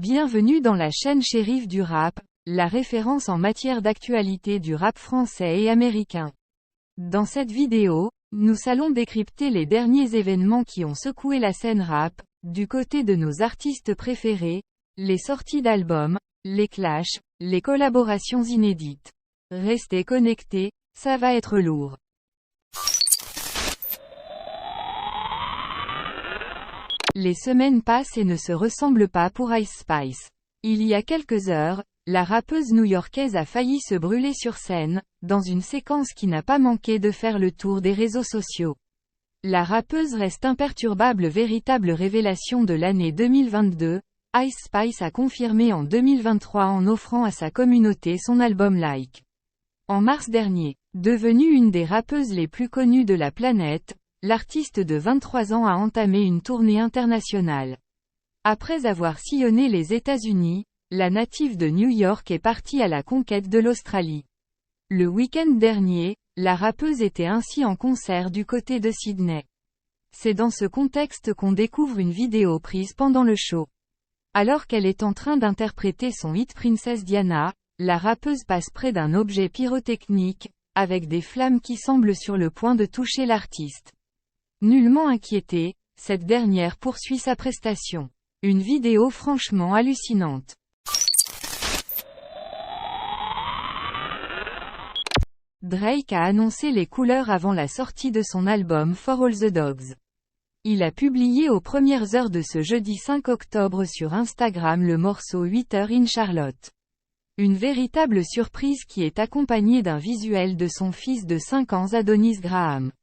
Bienvenue dans la chaîne Shérif du rap, la référence en matière d'actualité du rap français et américain. Dans cette vidéo, nous allons décrypter les derniers événements qui ont secoué la scène rap, du côté de nos artistes préférés, les sorties d'albums, les clashs, les collaborations inédites. Restez connectés, ça va être lourd. Les semaines passent et ne se ressemblent pas pour Ice Spice. Il y a quelques heures, la rappeuse new-yorkaise a failli se brûler sur scène, dans une séquence qui n'a pas manqué de faire le tour des réseaux sociaux. La rappeuse reste imperturbable, véritable révélation de l'année 2022, Ice Spice a confirmé en 2023 en offrant à sa communauté son album Like. En mars dernier, devenue une des rappeuses les plus connues de la planète, l'artiste de 23 ans a entamé une tournée internationale. Après avoir sillonné les États-Unis, la native de New York est partie à la conquête de l'Australie. Le week-end dernier, la rappeuse était ainsi en concert du côté de Sydney. C'est dans ce contexte qu'on découvre une vidéo prise pendant le show. Alors qu'elle est en train d'interpréter son hit Princess Diana, la rappeuse passe près d'un objet pyrotechnique, avec des flammes qui semblent sur le point de toucher l'artiste. Nullement inquiétée, cette dernière poursuit sa prestation. Une vidéo franchement hallucinante. Drake a annoncé les couleurs avant la sortie de son album For All the Dogs. Il a publié aux premières heures de ce jeudi 5 octobre sur Instagram le morceau 8 Heures in Charlotte. Une véritable surprise qui est accompagnée d'un visuel de son fils de 5 ans Adonis Graham.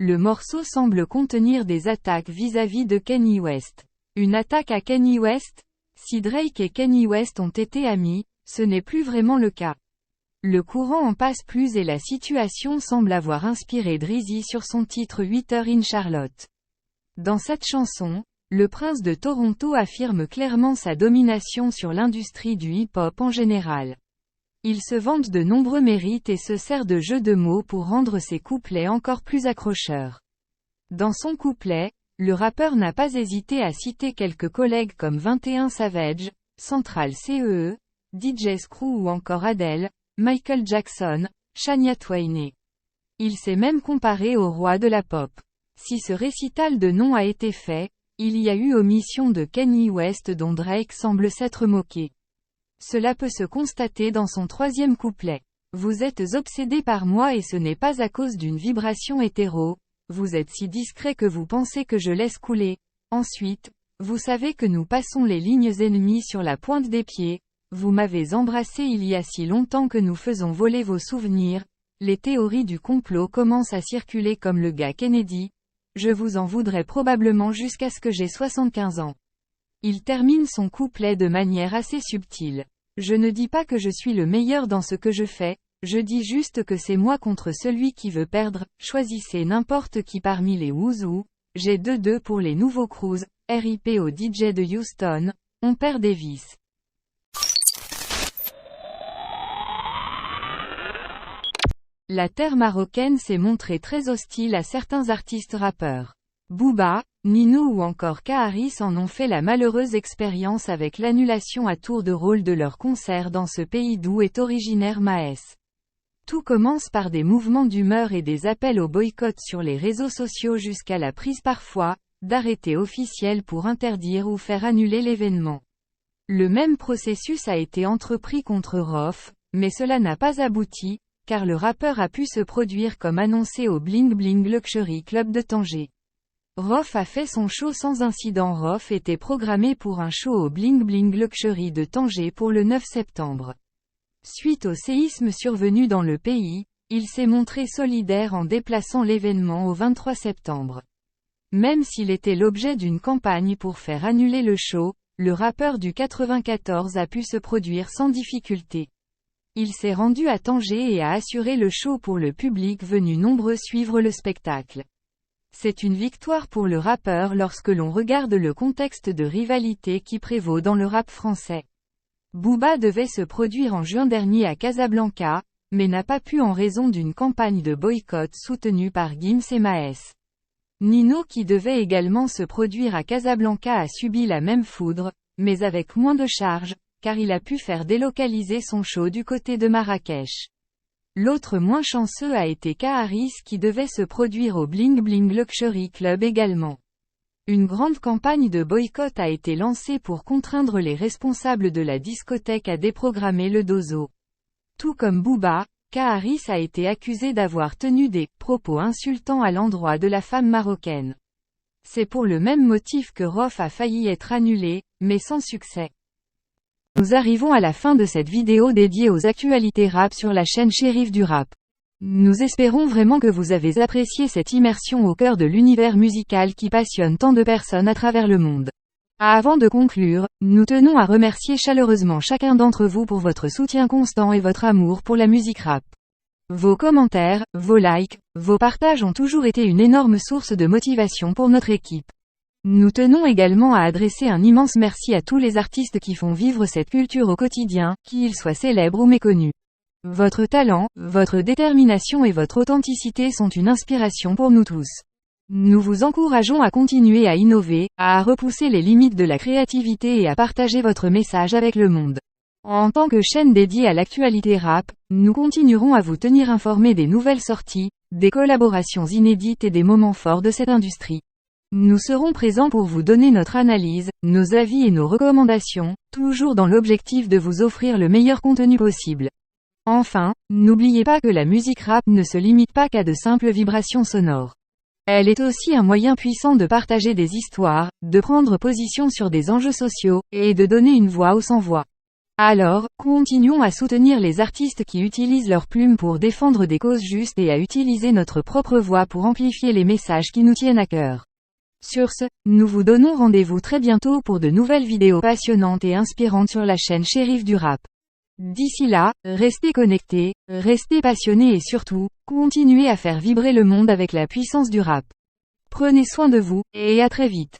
Le morceau semble contenir des attaques vis-à-vis de Kanye West. Une attaque à Kanye West? Si Drake et Kanye West ont été amis, ce n'est plus vraiment le cas. Le courant en passe plus et la situation semble avoir inspiré Drizzy sur son titre 8 Heures in Charlotte. Dans cette chanson, le prince de Toronto affirme clairement sa domination sur l'industrie du hip-hop en général. Il se vante de nombreux mérites et se sert de jeux de mots pour rendre ses couplets encore plus accrocheurs. Dans son couplet, le rappeur n'a pas hésité à citer quelques collègues comme 21 Savage, Central CEE, DJ Screw ou encore Adele, Michael Jackson, Shania Twain. Il s'est même comparé au roi de la pop. Si ce récital de noms a été fait, il y a eu omission de Kanye West dont Drake semble s'être moqué. Cela peut se constater dans son troisième couplet. Vous êtes obsédé par moi et ce n'est pas à cause d'une vibration hétéro, vous êtes si discret que vous pensez que je laisse couler. Ensuite, vous savez que nous passons les lignes ennemies sur la pointe des pieds, vous m'avez embrassé il y a si longtemps que nous faisons voler vos souvenirs, les théories du complot commencent à circuler comme le gars Kennedy, je vous en voudrais probablement jusqu'à ce que j'ai 75 ans. Il termine son couplet de manière assez subtile. Je ne dis pas que je suis le meilleur dans ce que je fais, je dis juste que c'est moi contre celui qui veut perdre, choisissez n'importe qui parmi les Wouzous, j'ai 2-2 pour les nouveaux crews, RIP au DJ de Houston, on perd Davis. La terre marocaine s'est montrée très hostile à certains artistes rappeurs. Booba, Nino ou encore Kaharis en ont fait la malheureuse expérience avec l'annulation à tour de rôle de leur concert dans ce pays d'où est originaire Maes. Tout commence par des mouvements d'humeur et des appels au boycott sur les réseaux sociaux jusqu'à la prise parfois, d'arrêtés officiels pour interdire ou faire annuler l'événement. Le même processus a été entrepris contre Rof, mais cela n'a pas abouti, car le rappeur a pu se produire comme annoncé au Bling Bling Luxury Club de Tanger. Rof a fait son show sans incident. Rof était programmé pour un show au Bling Bling Luxury de Tanger pour le 9 septembre. Suite au séisme survenu dans le pays, il s'est montré solidaire en déplaçant l'événement au 23 septembre. Même s'il était l'objet d'une campagne pour faire annuler le show, le rappeur du 94 a pu se produire sans difficulté. Il s'est rendu à Tanger et a assuré le show pour le public venu nombreux suivre le spectacle. C'est une victoire pour le rappeur lorsque l'on regarde le contexte de rivalité qui prévaut dans le rap français. Booba devait se produire en juin dernier à Casablanca, mais n'a pas pu en raison d'une campagne de boycott soutenue par Gims et Maes. Nino qui devait également se produire à Casablanca a subi la même foudre, Mais avec moins de charge, car il a pu faire délocaliser son show du côté de Marrakech. L'autre moins chanceux a été K-Harris qui devait se produire au Bling Bling Luxury Club également. Une grande campagne de boycott a été lancée pour contraindre les responsables de la discothèque à déprogrammer le dozo. Tout comme Booba, K-Harris a été accusé d'avoir tenu des propos insultants à l'endroit de la femme marocaine. C'est pour le même motif que Rof a failli être annulé, mais sans succès. Nous arrivons à la fin de cette vidéo dédiée aux actualités rap sur la chaîne Shérif du Rap. Nous espérons vraiment que vous avez apprécié cette immersion au cœur de l'univers musical qui passionne tant de personnes à travers le monde. Avant de conclure, nous tenons à remercier chaleureusement chacun d'entre vous pour votre soutien constant et votre amour pour la musique rap. Vos commentaires, vos likes, vos partages ont toujours été une énorme source de motivation pour notre équipe. Nous tenons également à adresser un immense merci à tous les artistes qui font vivre cette culture au quotidien, qu'ils soient célèbres ou méconnus. Votre talent, votre détermination et votre authenticité sont une inspiration pour nous tous. Nous vous encourageons à continuer à innover, à repousser les limites de la créativité et à partager votre message avec le monde. En tant que chaîne dédiée à l'actualité rap, nous continuerons à vous tenir informés des nouvelles sorties, des collaborations inédites et des moments forts de cette industrie. Nous serons présents pour vous donner notre analyse, nos avis et nos recommandations, toujours dans l'objectif de vous offrir le meilleur contenu possible. Enfin, n'oubliez pas que la musique rap ne se limite pas qu'à de simples vibrations sonores. Elle est aussi un moyen puissant de partager des histoires, de prendre position sur des enjeux sociaux, et de donner une voix aux sans-voix. Alors, continuons à soutenir les artistes qui utilisent leurs plumes pour défendre des causes justes et à utiliser notre propre voix pour amplifier les messages qui nous tiennent à cœur. Sur ce, nous vous donnons rendez-vous très bientôt pour de nouvelles vidéos passionnantes et inspirantes sur la chaîne Shérif du Rap. D'ici là, restez connectés, restez passionnés et surtout, continuez à faire vibrer le monde avec la puissance du rap. Prenez soin de vous, et à très vite.